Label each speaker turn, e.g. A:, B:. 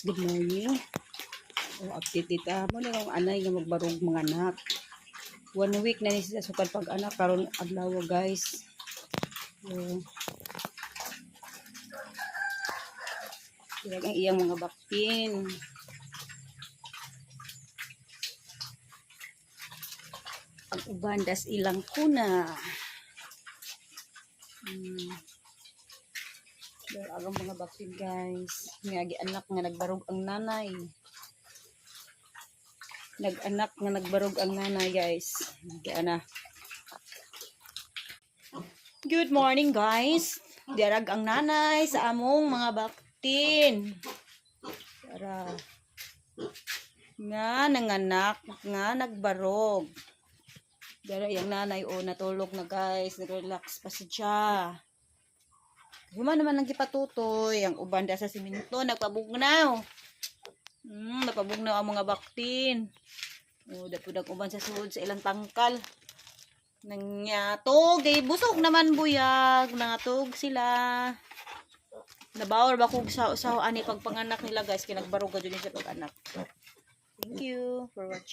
A: Good morning. Update dita mo na yung anay nga magbarog mga anak. 1 week na ni siya sukad pag anak karon adlaw guys. Ang iyang mga baktin. Ang uban das ilang kuna. Ang mga baktin guys. Nga anak nga nagbarog ang nanay. Nag-anak nga nagbarog ang nanay guys. Ana. Good morning guys. Dirag ang nanay sa among mga baktin. Para nga nanganak nga nagbarog. Dara yung nanay natulog na guys. Nag-relax pa siya. Human naman ang gipatutoy. Ang uban da sa siminto nagpabugnaw. Napabugnaw ang mga baktin. Dapudag uban sa suod sa ilang tangkal. Nangyatog, busog naman buyag. Nangatog sila. Nabawal ba kung sa ani pagpanganak nila guys. Kinagbarog ka dyan siya pag-anak. Thank you for watching.